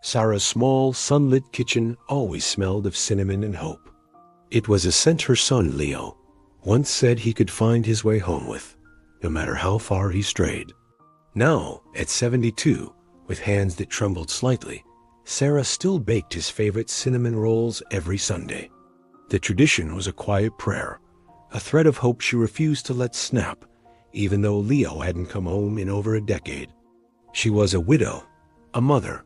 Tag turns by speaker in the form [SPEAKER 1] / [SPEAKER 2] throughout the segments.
[SPEAKER 1] Sarah's small, sunlit kitchen always smelled of cinnamon and hope. It was a scent her son, Leo, once said he could find his way home with, no matter how far he strayed. Now, at 72, with hands that trembled slightly, Sarah still baked his favorite cinnamon rolls every Sunday. The tradition was a quiet prayer, a thread of hope she refused to let snap, even though Leo hadn't come home in over a decade. She was a widow, a mother,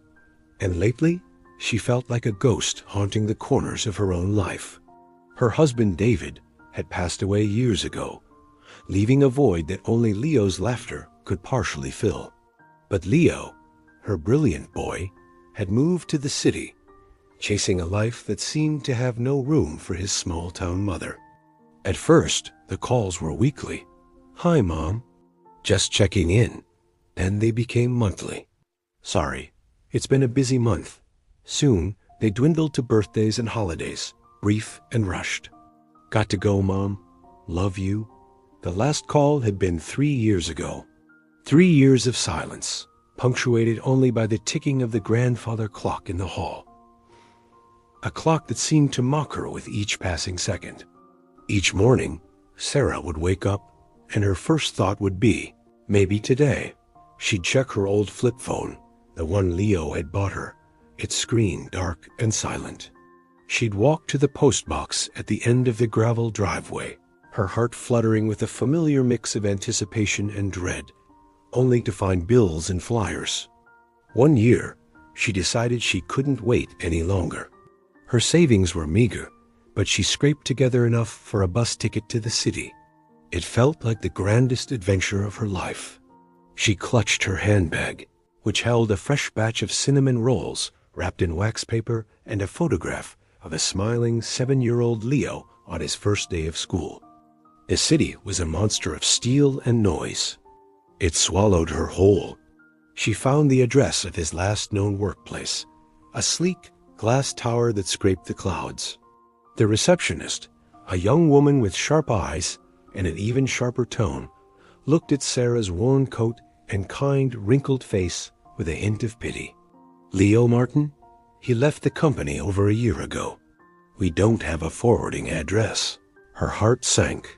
[SPEAKER 1] and lately she felt like a ghost haunting the corners of her own life. Her husband, David, had passed away years ago, leaving a void that only Leo's laughter could partially fill. But Leo, her brilliant boy, had moved to the city, chasing a life that seemed to have no room for his small-town mother. At first, the calls were weekly. "Hi, Mom. Just checking in." Then they became monthly. "Sorry, it's been a busy month." Soon, they dwindled to birthdays and holidays, brief and rushed. "Got to go, Mom. Love you." The last call had been 3 years ago. 3 years of silence, punctuated only by the ticking of the grandfather clock in the hall. A clock that seemed to mock her with each passing second. Each morning, Sarah would wake up, and her first thought would be, maybe today. She'd check her old flip phone, the one Leo had bought her, its screen dark and silent. She'd walk to the post box at the end of the gravel driveway, her heart fluttering with a familiar mix of anticipation and dread, only to find bills and flyers. One year, she decided she couldn't wait any longer. Her savings were meager, but she scraped together enough for a bus ticket to the city. It felt like the grandest adventure of her life. She clutched her handbag, which held a fresh batch of cinnamon rolls wrapped in wax paper and a photograph of a smiling 7-year-old Leo on his first day of school. The city was a monster of steel and noise. It swallowed her whole. She found the address of his last known workplace, a sleek glass tower that scraped the clouds. The receptionist, a young woman with sharp eyes and an even sharper tone, looked at Sarah's worn coat and kind, wrinkled face with a hint of pity. "Leo Martin? He left the company over a year ago. We don't have a forwarding address." Her heart sank.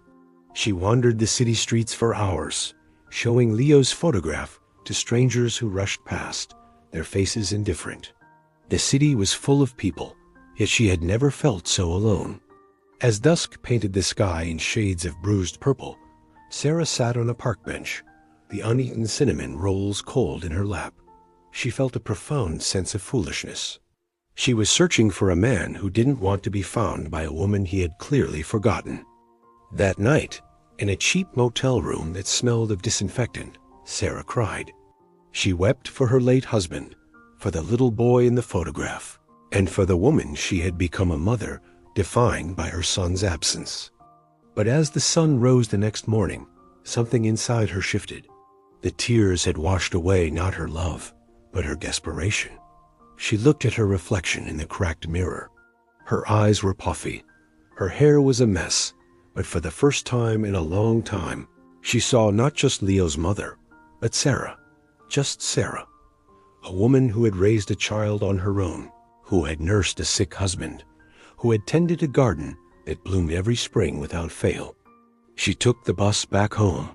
[SPEAKER 1] She wandered the city streets for hours, showing Leo's photograph to strangers who rushed past, their faces indifferent. The city was full of people, yet she had never felt so alone. As dusk painted the sky in shades of bruised purple, Sarah sat on a park bench, the uneaten cinnamon rolls cold in her lap. She felt a profound sense of foolishness. She was searching for a man who didn't want to be found by a woman he had clearly forgotten. That night, in a cheap motel room that smelled of disinfectant, Sarah cried. She wept for her late husband, for the little boy in the photograph, and for the woman she had become, a mother defined by her son's absence. But as the sun rose the next morning, something inside her shifted. The tears had washed away not her love, but her desperation. She looked at her reflection in the cracked mirror. Her eyes were puffy. Her hair was a mess, but for the first time in a long time, she saw not just Leo's mother, but Sarah, just Sarah, a woman who had raised a child on her own, who had nursed a sick husband, who had tended a garden that bloomed every spring without fail. She took the bus back home.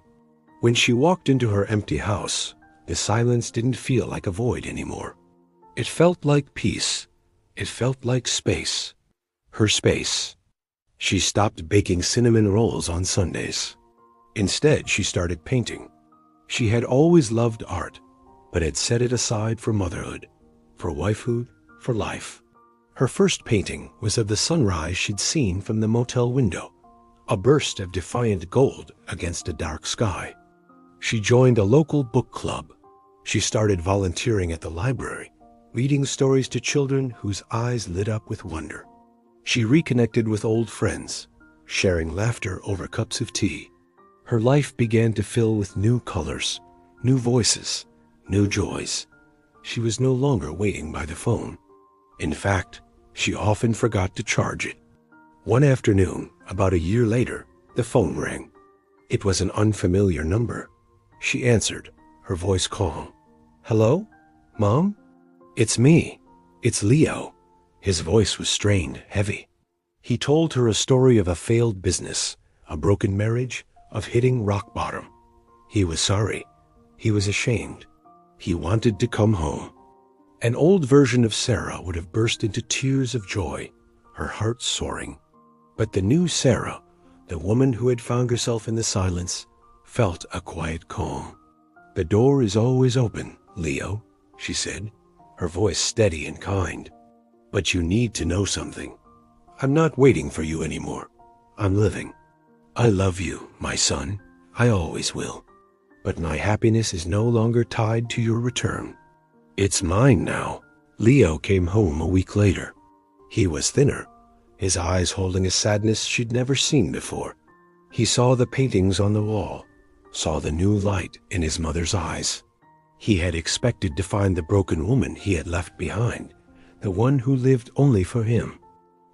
[SPEAKER 1] When she walked into her empty house, the silence didn't feel like a void anymore. It felt like peace. It felt like space. Her space. She stopped baking cinnamon rolls on Sundays. Instead, she started painting. She had always loved art, but had set it aside for motherhood, for wifehood, for life. Her first painting was of the sunrise she'd seen from the motel window, a burst of defiant gold against a dark sky. She joined a local book club. She started volunteering at the library, reading stories to children whose eyes lit up with wonder. She reconnected with old friends, sharing laughter over cups of tea. Her life began to fill with new colors, new voices, new joys. She was no longer waiting by the phone. In fact, she often forgot to charge it. One afternoon, about a year later, the phone rang. It was an unfamiliar number. She answered, her voice calm. "Hello? Mom? It's me. It's Leo. His voice was strained, heavy. He told her a story of a failed business, a broken marriage, of hitting rock bottom. He was sorry. He was ashamed. He wanted to come home. An old version of Sarah would have burst into tears of joy, her heart soaring. But the new Sarah, the woman who had found herself in the silence, felt a quiet calm. "The door is always open, Leo," she said, her voice steady and kind. "But you need to know something. I'm not waiting for you anymore. I'm living. I love you, my son. I always will. But my happiness is no longer tied to your return. It's mine now." Leo came home a week later. He was thinner, his eyes holding a sadness she'd never seen before. He saw the paintings on the wall, saw the new light in his mother's eyes. He had expected to find the broken woman he had left behind, the one who lived only for him.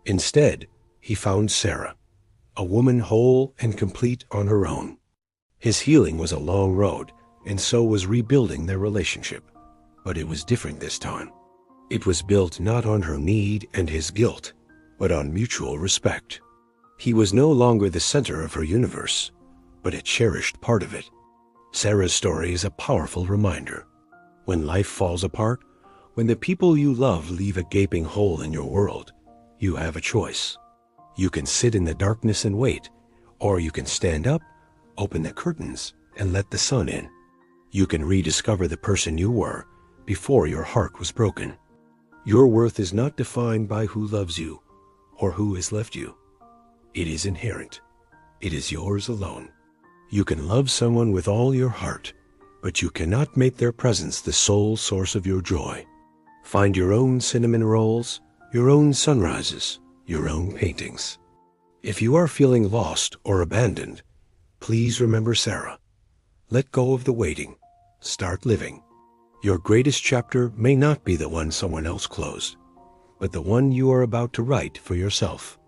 [SPEAKER 1] Instead, he found Sarah, a woman whole and complete on her own. His healing was a long road, and so was rebuilding their relationship. But it was different this time. It was built not on her need and his guilt, but on mutual respect. He was no longer the center of her universe, but a cherished part of it. Sarah's story is a powerful reminder. When life falls apart, when the people you love leave a gaping hole in your world, you have a choice. You can sit in the darkness and wait, or you can stand up, open the curtains, and let the sun in. You can rediscover the person you were before your heart was broken. Your worth is not defined by who loves you or who has left you. It is inherent. It is yours alone. You can love someone with all your heart, but you cannot make their presence the sole source of your joy. Find your own cinnamon rolls, your own sunrises, your own paintings. If you are feeling lost or abandoned, please remember Sarah. Let go of the waiting. Start living. Your greatest chapter may not be the one someone else closed, but the one you are about to write for yourself.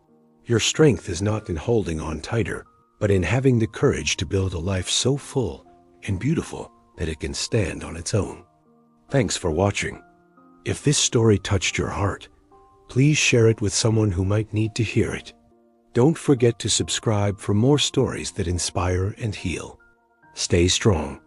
[SPEAKER 1] Your strength is not in holding on tighter, but in having the courage to build a life so full and beautiful that it can stand on its own. Thanks for watching. If this story touched your heart, please share it with someone who might need to hear it. Don't forget to subscribe for more stories that inspire and heal. Stay strong.